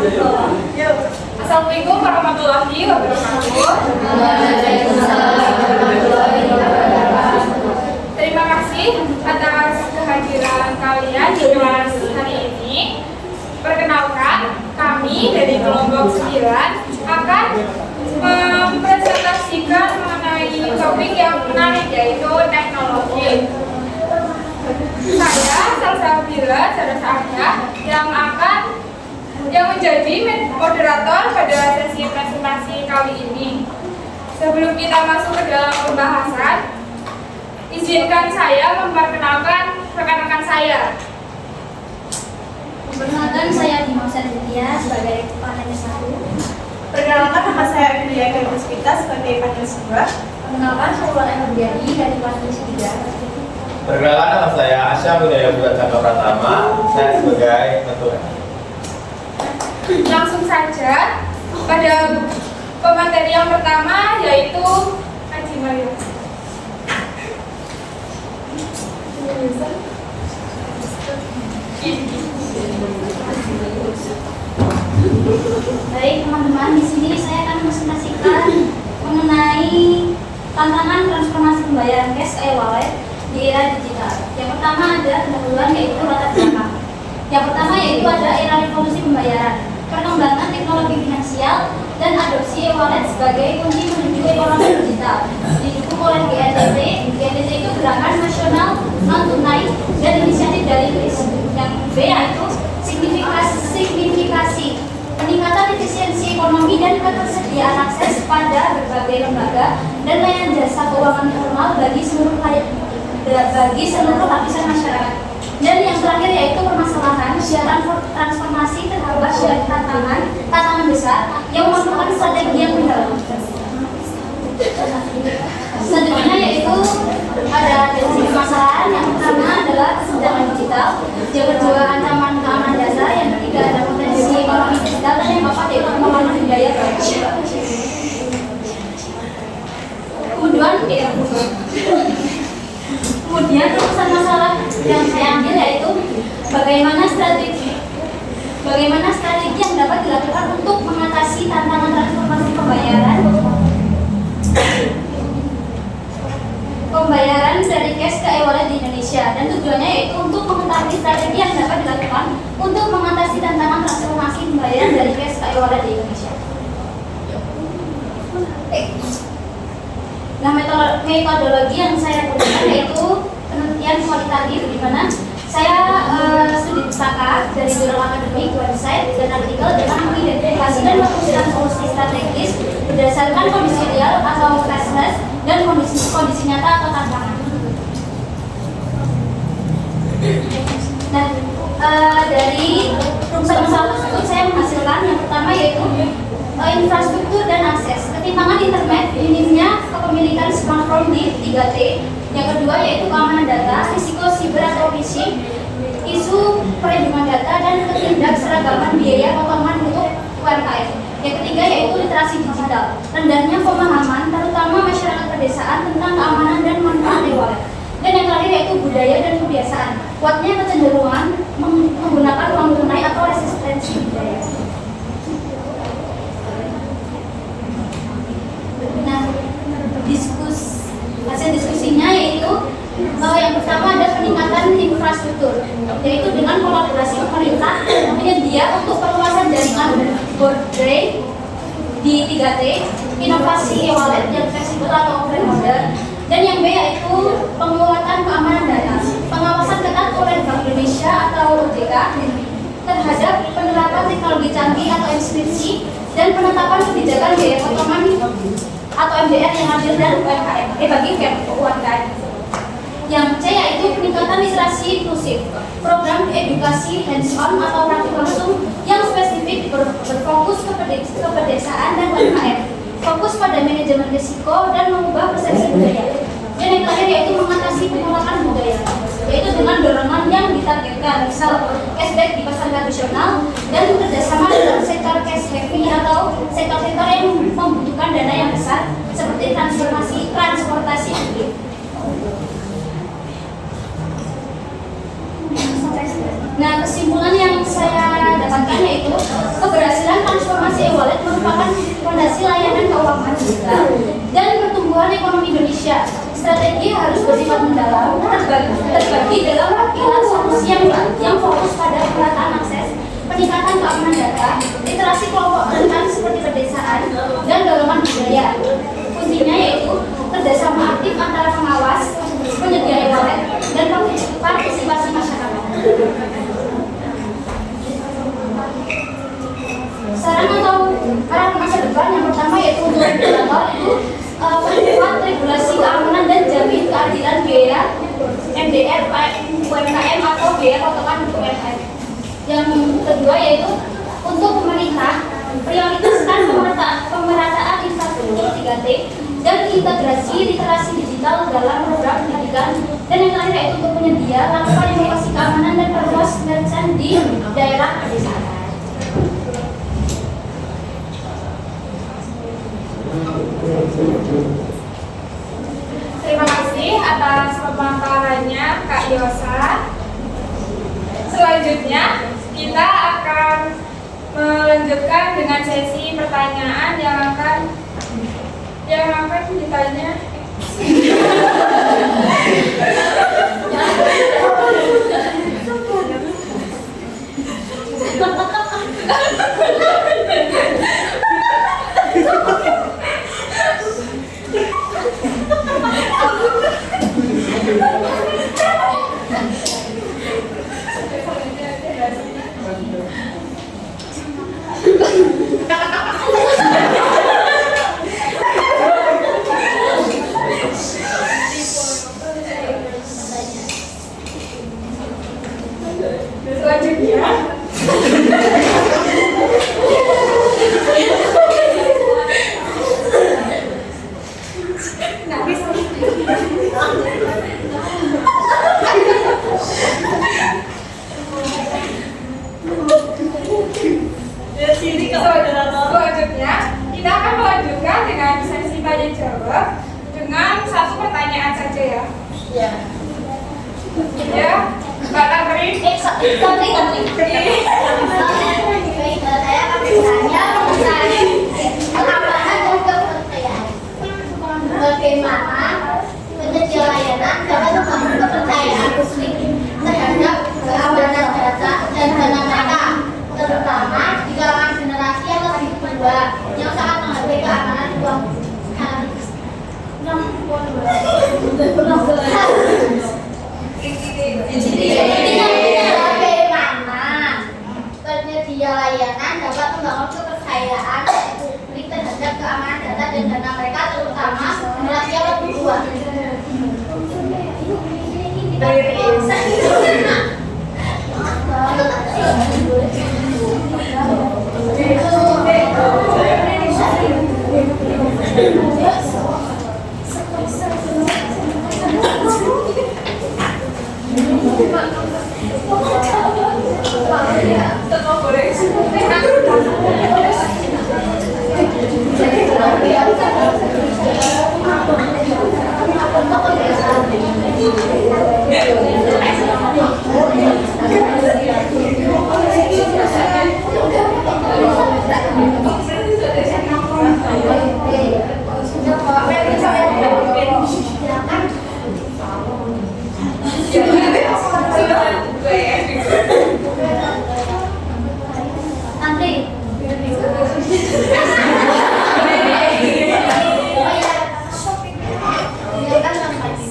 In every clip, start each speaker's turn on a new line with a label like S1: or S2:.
S1: Assalamualaikum warahmatullahi wabarakatuh. Terima kasih atas kehadiran kalian di kelas hari ini. Perkenalkan, kami dari kelompok 9 akan mempresentasikan mengenai topik yang menarik, yaitu teknologi. Saya Salsabila Sarasahya yang menjadi moderator pada sesi presentasi kali ini. Sebelum kita masuk ke dalam pembahasan, izinkan saya memperkenalkan rekan-rekan saya.
S2: Perkenalkan, saya Dimas Aditya sebagai panel 1.
S3: Perkenalkan, nama saya Emilia Puspita sebagai panel 2.
S2: Perkenalkan, saya Wulan Nurdiani dari panel 3.
S4: Perkenalkan, nama saya Asya Budaya Bulan Cakra Pratama, saya sebagai ketua.
S1: Langsung saja pada pemateri yang pertama, yaitu Haji Maria.
S2: Baik teman-teman, di sini saya akan mempresentasikan mengenai tantangan transformasi pembayaran cash ke e-wallet di era digital. Yang pertama ada pendahuluan, yaitu latar belakang. Yang pertama yaitu ada era revolusi pembayaran, perkembangan teknologi finansial dan adopsi e-wallet sebagai kunci menuju ekonomi digital. Didukung oleh GNTT. GNTT itu Gerakan Nasional Non Tunai dan inisiatif dari KRIS. Yang B yaitu signifikasi peningkatan efisiensi ekonomi dan ketersediaan akses pada berbagai lembaga dan layanan jasa keuangan formal bagi seluruh lapisan masyarakat. Dan yang terakhir yaitu permasalahan transformasi terhambat dari tantangan besar yang memerlukan strategi yang mendalam. Selanjutnya yaitu ada dari permasalahan. Yang pertama adalah kesenjangan digital, yang kedua ancaman keamanan data, yang ketiga ada potensi ekonomi digital, dan yang keempat yaitu pemahaman budaya baru. Kemudian rumusan masalah yang saya ambil yaitu bagaimana strategi yang dapat dilakukan untuk mengatasi tantangan transformasi pembayaran dari cash ke e-wallet di Indonesia, dan tujuannya yaitu untuk mengetahui strategi yang dapat dilakukan untuk mengatasi tantangan transformasi pembayaran dari cash ke e-wallet di Indonesia. Nah, metodologi yang saya gunakan yaitu penelitian kualitatif, di mana saya studi pustaka dari jurnal akademik, website, dan artikel dengan mengidentifikasi dan merumuskan solusi strategis berdasarkan kondisi real atau cashless dan kondisi nyata atau tantangan. Nah, dari rumusan masalah tersebut saya menghasilkan yang pertama yaitu infrastruktur dan akses, ketimpangan internet, minimnya kepemilikan smartphone di 3T. Yang kedua yaitu keamanan data, risiko siber atau phishing, isu perlindungan data, dan ketidakseragaman biaya potongan untuk UMKM. Yang ketiga yaitu literasi digital, rendahnya pemahaman terutama masyarakat pedesaan tentang keamanan dan manfaat e-wallet. Dan yang terakhir yaitu budaya dan kebiasaan, kuatnya kecenderungan menggunakan uang tunai atau resistensi budaya. Nah, hasil diskusinya yaitu yang pertama ada peningkatan infrastruktur, yaitu dengan kolaborasi pemerintah menyedia untuk perluasan jaringan broadband di 3T, inovasi e-wallet yang fleksibel atau open order, dan yang B yaitu penguatan keamanan data, pengawasan ketat oleh Bank Indonesia atau OJK terhadap penerapan teknologi canggih atau inskripsi, dan penetapan kebijakan biaya potongan atau MDR yang adil dan UMKM bagi UMKM. Yang C yaitu peningkatan literasi inklusif, program edukasi hands-on atau praktik langsung yang spesifik berfokus ke pedesaan dan UMKM, fokus pada manajemen risiko dan mengubah persepsi budaya. Dan yang terakhir yaitu mengatasi penolakan budaya, yaitu dengan dorongan yang ditargetkan, misal cashback di pasar tradisional dan bekerjasama dengan sektor cash heavy atau sektor-sektor yang membutuhkan dana yang besar seperti transportasi publik. Nah, kesimpulan yang saya dapatkan yaitu keberhasilan bersifat mendalam terbagi dalam pilar solusi yang fokus pada pemerataan akses, peningkatan keamanan data, literasi kelompok rentan seperti pedesaan, dan dorongan budaya. Kuncinya yaitu kerjasama aktif antara pengawas, penyedia e-wallet, dan partisipasi masyarakat. Saran atau arah masa depan yang pertama yaitu untuk regulator itu membuat regulasi keamanan dan jamin keadilan biaya MDR UMKM atau biaya potongan untuk UMKM. Yang kedua yaitu untuk pemerintah prioritaskan pemerataan infrastruktur 3T dan integrasi literasi digital dalam program pendidikan. Dan yang terakhir yaitu untuk penyedia lakukan inovasi keamanan dan perluas merchant di daerah pedesaan.
S1: Terima kasih atas pemaparannya Kak Yosa. Selanjutnya kita akan melanjutkan dengan sesi pertanyaan yang akan ditanya. Selanjutnya kita akan melanjutkan dengan sesi tanya jawab dengan satu pertanyaan saja ya.
S2: Ya.
S1: Ya, Mbak Tantri.
S2: Tantri. Baik, saya akan bertanya mengenai keamanan dan kepercayaan. Bagaimana penyedia layanan dapat membangun kepercayaan publik terhadap keamanan data dan dana mereka, terutama di kalangan generasi yang lebih tua yang sangat menghargai keamanan uang. Bagaimana penyedia layanan dapat membangun kepercayaan publik terhadap keamanan data dan dana mereka, terutama generasi yang lebih tua.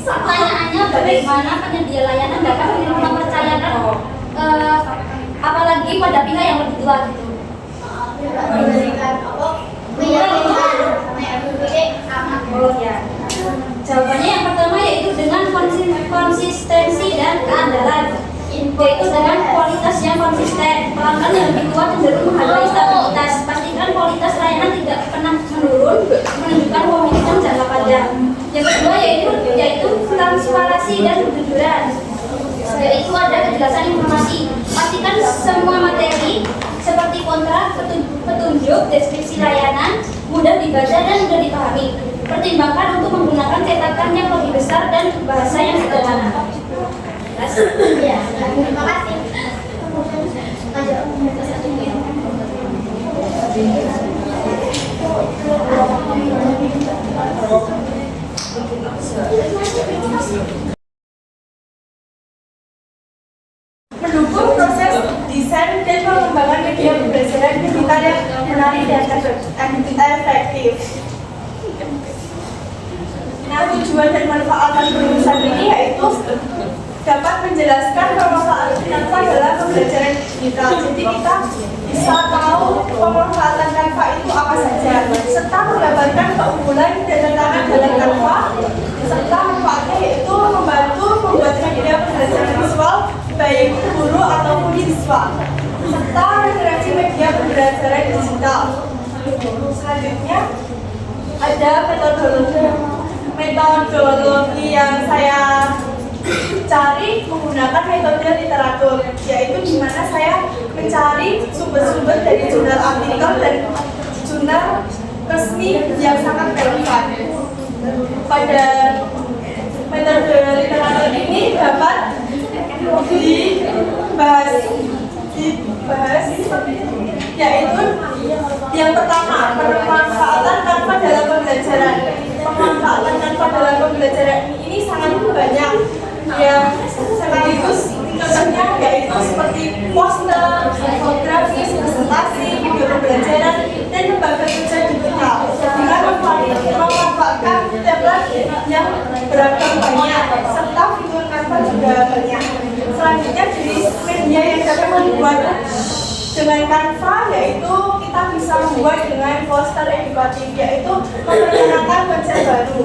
S2: Pertanyaannya bagaimana penyedia layanan dapat mempercayakan apalagi pada pihak yang lebih tua gitu. Jawabannya yang pertama yaitu dengan konsistensi dan keandalan, yaitu dengan kualitas yang konsisten. Pelanggan yang lebih tua cenderung menghargai stabilitas. Pastikan kualitas layanan tidak pernah menurun, menunjukkan komitmen jangka panjang. Yang kedua yaitu transparansi dan kejujuran, yaitu ada kejelasan informasi. Pastikan semua materi seperti kontrak, petunjuk, deskripsi layanan mudah dibaca dan mudah dipahami. Pertimbangkan untuk menggunakan cetakan yang lebih besar dan bahasa yang sederhana. Ya, terima kasih. Lanjut.
S3: dan efektif. Nah, tujuan dan manfaat perurusan ini yaitu dapat menjelaskan pemanfaatan Canva dalam pembelajaran digital. Jadi kita bisa tahu pemanfaatan Canva itu apa saja, serta menggambarkan keunggulan dan tantangan dalam Canva, serta manfaatnya yaitu membantu membuat media pembelajaran visual baik guru ataupun siswa, serta referensi media pembelajaran digital. Selanjutnya ada metodologi yang saya cari menggunakan metode literatur, yaitu di mana saya mencari sumber-sumber dari jurnal artikel dan jurnal resmi yang sangat relevan. Pada metode literatur ini dapat dibahas yaitu yang pertama, pemanfaatan Canva dalam pembelajaran. Pemanfaatan Canva dalam pembelajaran ini sangat banyak, yang sekaligus contohnya yaitu seperti poster, infografis, presentasi, video pembelajaran, dan lembaga kerja digital dengan memanfaatkan template yang beragam banyak, serta fitur Canva juga banyak. Selanjutnya jenis media yang dapat membuat dengan Canva yaitu kita bisa membuat dengan poster edukatif, yaitu memperkenalkan konsep baru.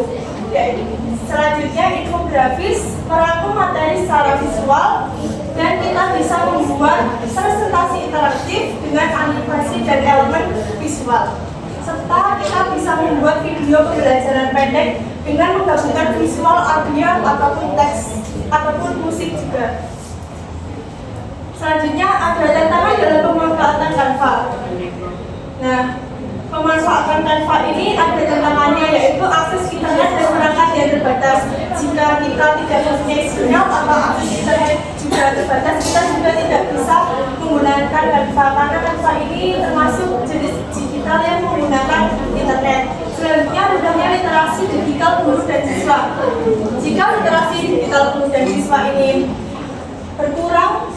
S3: Selanjutnya infografis merangkum materi secara visual, dan kita bisa membuat presentasi interaktif dengan animasi dan elemen visual, serta kita bisa membuat video pembelajaran pendek dengan menggabungkan visual, audio ataupun teks ataupun musik juga. Selanjutnya ada tantangan dalam pemanfaatan Canva. Nah, pemanfaatan Canva ini ada tantangannya, yaitu akses internet dan perangkat yang terbatas. Jika kita tidak mempunyai sinyal atau akses internet juga terbatas, kita juga tidak bisa menggunakan Canva, karena Canva ini termasuk jenis digital yang menggunakan internet. Selanjutnya rendahnya literasi digital guru dan siswa. Jika literasi digital guru dan siswa ini berkurang,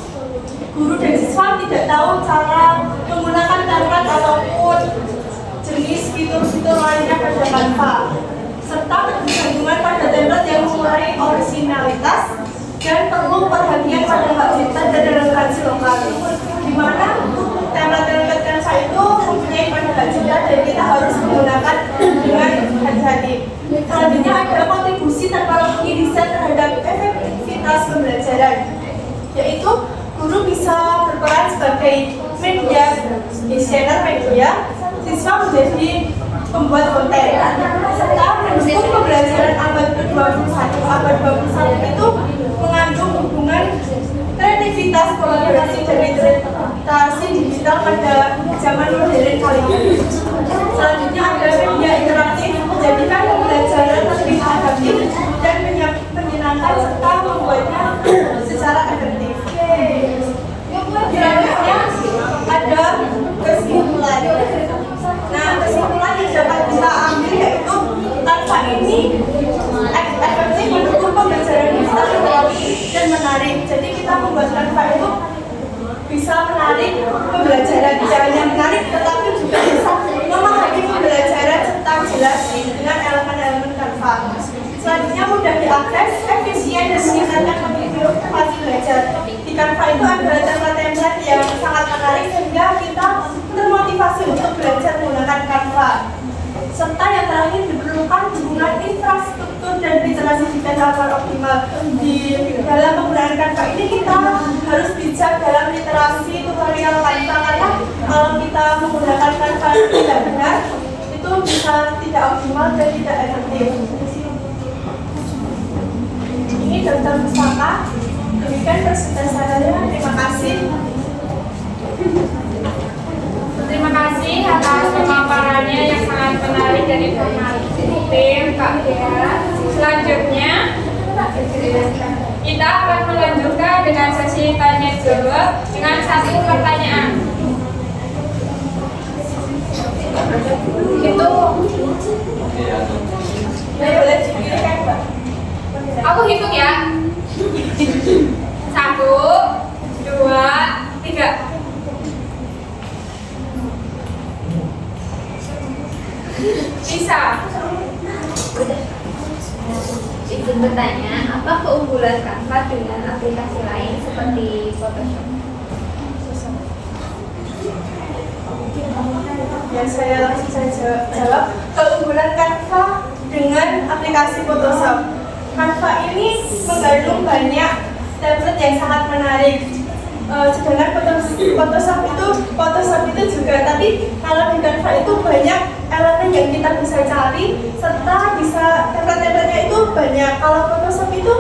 S3: guru dan siswa tidak tahu cara menggunakan template ataupun jenis fitur-fitur lainnya pada Canva, serta ketergantungan pada template yang mengurangi originalitas dan perlu perhatian pada hak cipta dan relevansi lokal, di mana template Canva itu mempunyai pada hak cipta dan kita harus menggunakan dengan hati-hati. Selanjutnya ada kontribusi teknologi desain terhadap efektivitas pembelajaran, yaitu guru bisa berperan sebagai media desainer media, siswa menjadi pembuat konten, serta mendukung pembelajaran abad ke-21. Abad 21 itu mengandung hubungan kreativitas, kolaborasi, dan literasi digital pada zaman modern kali ini. Selanjutnya ada media interaktif, menjadikan pembelajaran lebih adaptif dan menyenangkan serta membuatnya secara efektif. Selanjutnya ada kesimpulan. Nah, kesimpulan yang dapat kita ambil yaitu Canva ini efektif mendukung pembelajaran digital dan menarik. Jadi kita membuat Canva itu bisa menarik pembelajaran, tidak hanya menarik tetapi juga bisa memahami pembelajaran serta jelas dengan elemen-elemen Canva. Selanjutnya mudah diakses, efisien, dan meningkatkan motivasi belajar. Di Canva itu ada template-template yang sangat menarik sehingga kita termotivasi untuk belajar menggunakan Canva. Serta yang terakhir diperlukan dukungan infrastruktur dan literasi digital yang optimal. Di dalam penggunaan Canva ini kita harus bijak dalam literasi tutorial Canva, karena kalau kita menggunakan Canva tidak benar itu bisa tidak optimal dan tidak efektif. Ini Dr. Pusaka, demikian presentasi saya. Terima kasih.
S1: Terima kasih atas pemaparannya yang sangat menarik dan informatif, Kak Dea. Selanjutnya, kita akan melanjutkan dengan sesi tanya jawab dengan satu pertanyaan. Itu
S3: Boleh dipilihkan, Mbak?
S1: aku hitung ya. 1, 2, 3. Bisa.
S2: Izin bertanya, apa keunggulan Canva dengan aplikasi lain seperti Photoshop?
S3: Ya, saya langsung saja jawab. Keunggulan Canva dengan aplikasi Photoshop. Canva ini mengandung banyak template yang sangat menarik. Sedangkan Photoshop itu juga, tapi kalau di Canva itu banyak elemen yang kita bisa cari, serta bisa template-templatenya itu banyak. Kalau Photoshop itu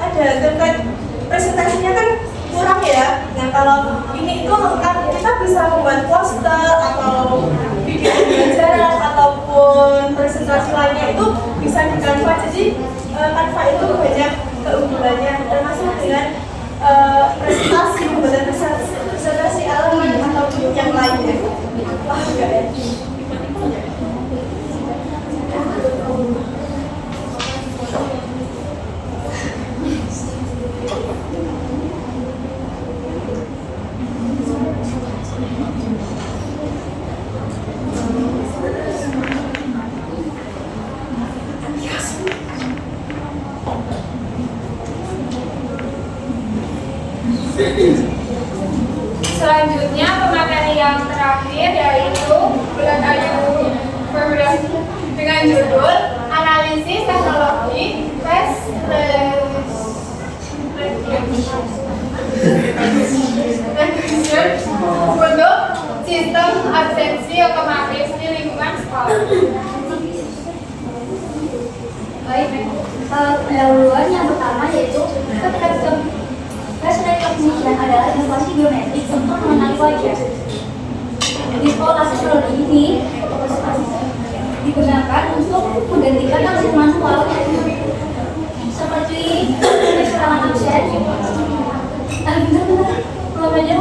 S3: ada template presentasinya kan kurang ya. Nah, kalau ini itu lengkap, kita bisa membuat poster atau video pembelajaran ataupun presentasi lainnya itu bisa di Canva. Jadi Canva itu banyak keunggulannya, termasuk dengan presentasi, pembuatan presentasi elemen atau yang lainnya. Paham nggak ya?
S1: Selanjutnya pemateri yang terakhir yaitu bulan ayu program dengan judul analisis teknologi tes untuk sistem absensi otomatis di lingkungan sekolah.
S2: Baik, pendahuluan yang pertama yaitu face recognition adalah inovasi biometrik untuk mengenali wajah. Di sekolah teknologi ini digunakan untuk menggantikan aksi manual seperti keterangan absen. Benar-benar belum aja.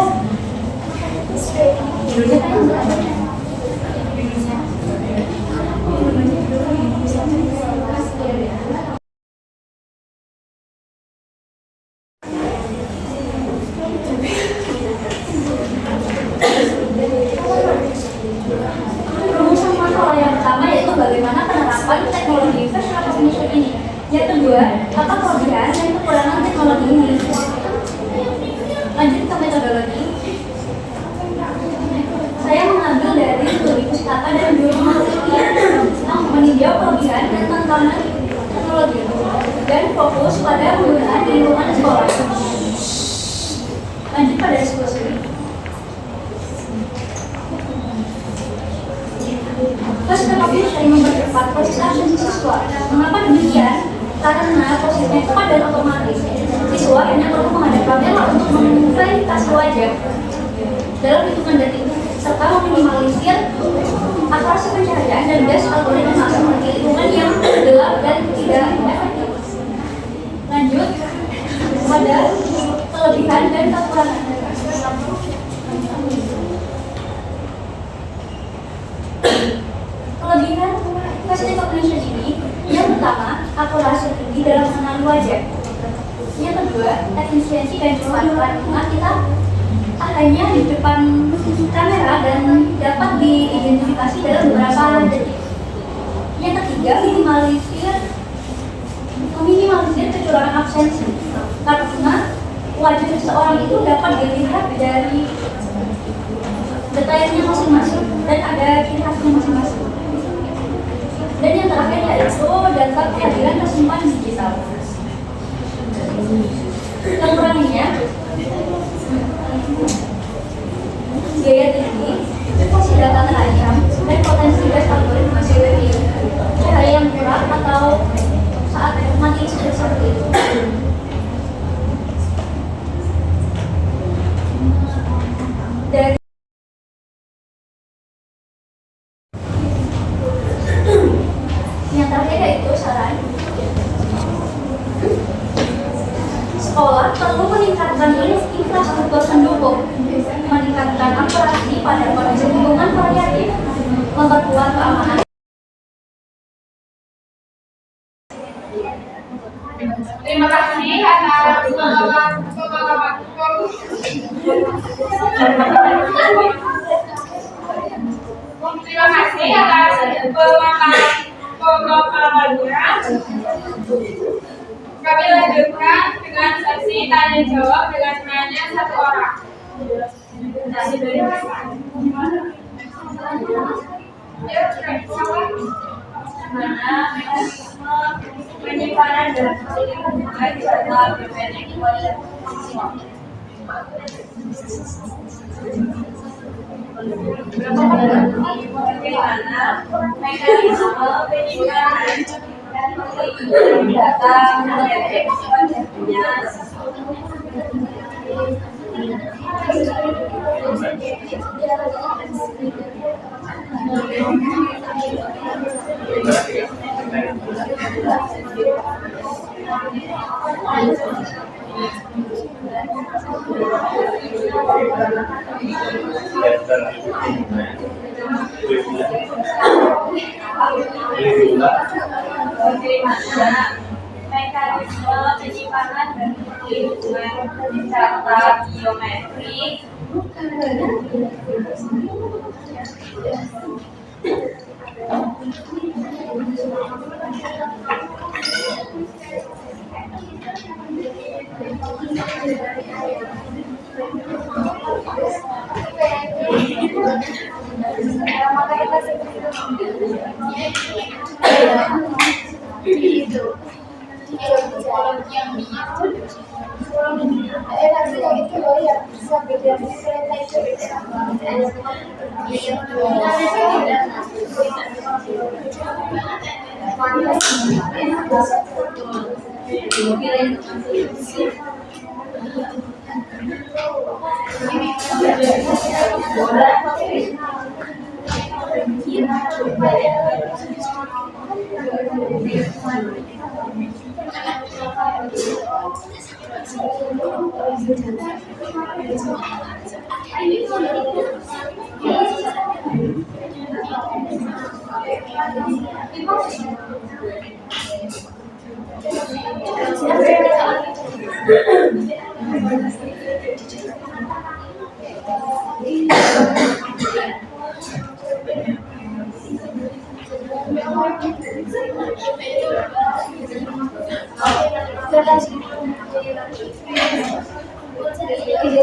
S2: Rumusan masalah yang pertama yaitu bagaimana penerapan teknologi face recognition ini. Yang kedua, apa kelebihan dan kekurangan teknologi ini. Lanjut ke metodologi. Saya mengambil dari studi pustaka dan jurnalistik yang meninjau kelebihan dan tantangan teknologi dan fokus pada penggunaan di lingkungan sekolah. Lanjut pada diskusi. Face recognition mempercepat proses absensi siswa. Mengapa demikian? Karena prosesnya cepat dan otomatis. Siswa hanya perlu menghadap kamera untuk memverifikasi wajah dalam hitungan detik, serta meminimalisir akurasi pencahayaan dan gas algoritma seperti lingkungan yang gelap dan tidak efektif. Lanjut pada kelebihan dan kekurangan. Kelebihan face recognition ini, yang pertama, akurasi tinggi dalam mengenali wajah. Yang kedua, efisiensi dan cepat karena kita hanya di depan kamera dan dapat diidentifikasi dalam beberapa detik. Yang ketiga, meminimalisir kecurangan absensi karena wajah seseorang itu dapat dilihat dari detailnya masing-masing dan ada ciri khasnya masing-masing. Dan yang terakhir yaitu data kehadiran tersimpan digital. Kekurangannya, biaya tinggi, privasi data terancam, dan potensi gas algoritma cahaya yang kurang atau saat mati seperti itu. Dari yang terakhir yaitu saran. Sekolah perlu meningkatkan infrastruktur pendukung, meningkatkan akurasi pada kondisi lingkungan variatif, memperkuat keamanan.
S1: Terima kasih atas Terima kasih atas tanya jawab dengan nanya satu orang. Ya,
S2: Mana mekanisme penyimpanan dan perlindungan jadwal BPN pada maksimal. Bagaimana mekanisme penyimpanan dan perlindungan data BPN pada bagaimana mekanisme penyimpanan dan perlindungan data biometrik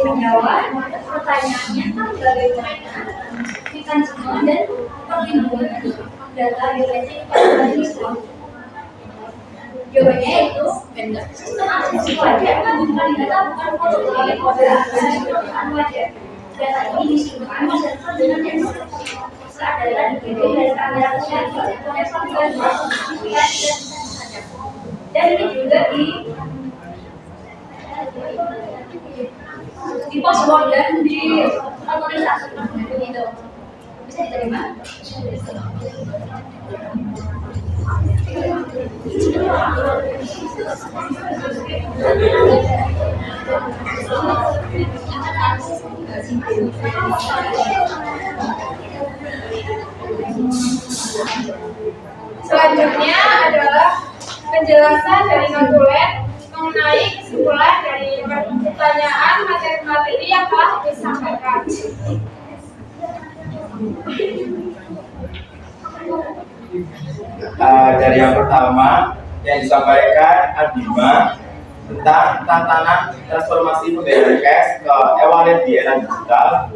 S2: menjawab pertanyaannya kan bagaimana mekanisme dan perlindungan data biometrik pada siswa. Jawabannya itu benar. Wajar kan bukan data bukan foto sebagai kode wajar. Data ini disimpan beserta dengan saat data dikirim dari kamera sosial dan ini juga di password dan di otorisasi begitu. Bisa diterima?
S1: selanjutnya adalah penjelasan dari konsulen mengenai kesimpulan dari pertanyaan materi-materi yang telah disampaikan.
S4: Dari yang pertama yang disampaikan Adima tentang tantangan transformasi pembayaran cash ke e-wallet di era digital.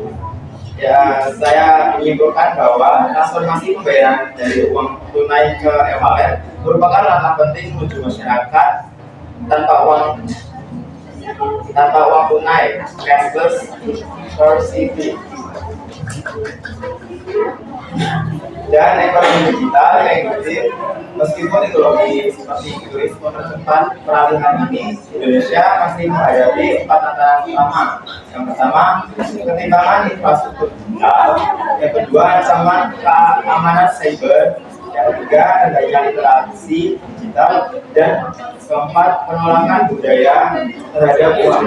S4: Ya, saya menyimpulkan bahwa transformasi pembayaran dari uang tunai ke e-wallet merupakan langkah penting menuju masyarakat tanpa uang tunai cashless society dan ekonomi digital yang inklusif. Meskipun teknologi seperti QRIS mempercepat peralihan ini, Indonesia masih menghadapi 4 tantangan utama. Yang pertama, ketimpangan infrastruktur digital. Yang kedua, ancaman keamanan cyber. Yang ketiga, rendahnya literasi digital. Dan keempat, penolakan budaya terhadap uang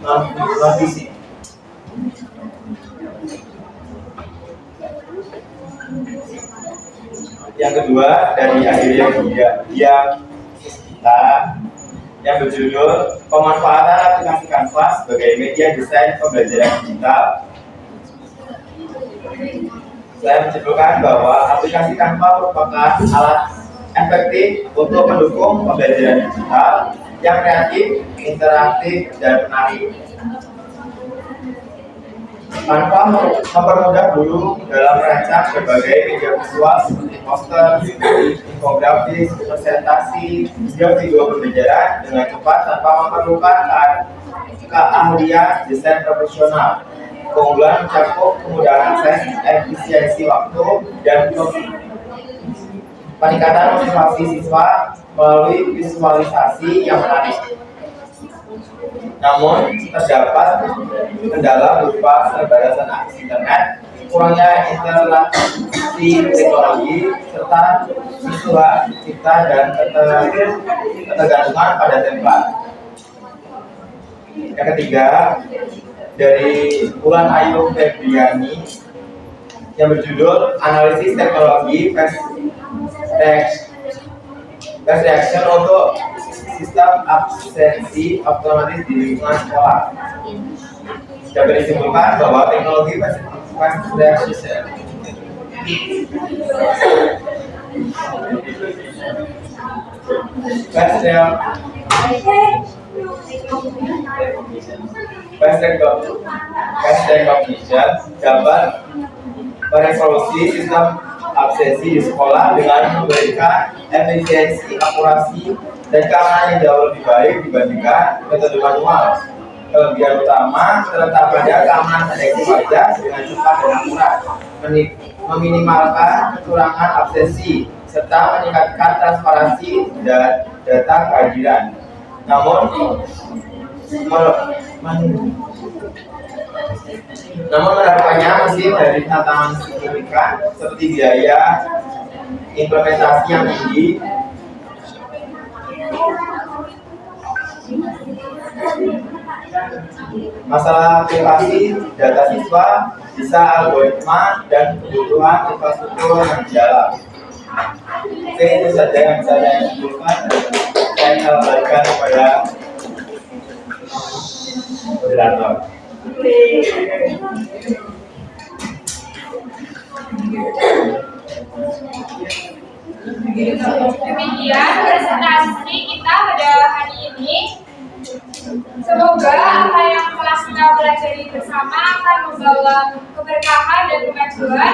S4: non-fisik. Yang kedua dari akhirnya dia kita yang berjudul pemanfaatan aplikasi Canva sebagai media desain pembelajaran digital. Saya menyimpulkan bahwa aplikasi Canva merupakan alat efektif untuk mendukung pembelajaran digital yang kreatif, interaktif, dan menarik. Tanpa mempermudah guru dalam merancang berbagai media visual seperti poster, infografis, presentasi, hingga video pembelajaran dengan cepat tanpa memerlukan keahlian desain profesional. Keunggulan mencakup kemudahan akses, efisiensi waktu, dan peningkatan motivasi siswa melalui visualisasi yang menarik. Namun, terdapat kendala berupa keterbatasan akses internet, kurangnya interaksi teknologi, serta siswa cipta dan ketergantungan pada template. Yang ketiga, dari Ulan Ayu Febriani yang berjudul Analisis Teknologi Fast Reaction untuk Sistem Absensi Otomatis di Lingkungan Sekolah. Dapat disimpulkan bahwa teknologi fast reaction recognition dapat merevolusi sistem absensi di sekolah dengan memberikan efisiensi, akurasi, dan keamanan yang jauh lebih baik dibandingkan metode manual. Kelebihan utama terletak pada keamanan deteksi wajah dengan cepat dan akurat, meminimalkan kekurangan absensi, serta meningkatkan transparansi dan data kehadiran. Namun menerapkannya masih menjadi tantangan signifikan seperti biaya implementasi yang tinggi, masalah privasi data siswa, bisa algoritma, dan kebutuhan infrastruktur yang jalan. Oke, itu saja yang bisa saya simpulkan. Saya kembalikan kepada moderator.
S1: Demikian presentasi kita pada hari ini. Semoga apa yang telah kita pelajari bersama akan membawa keberkahan dan kemajuan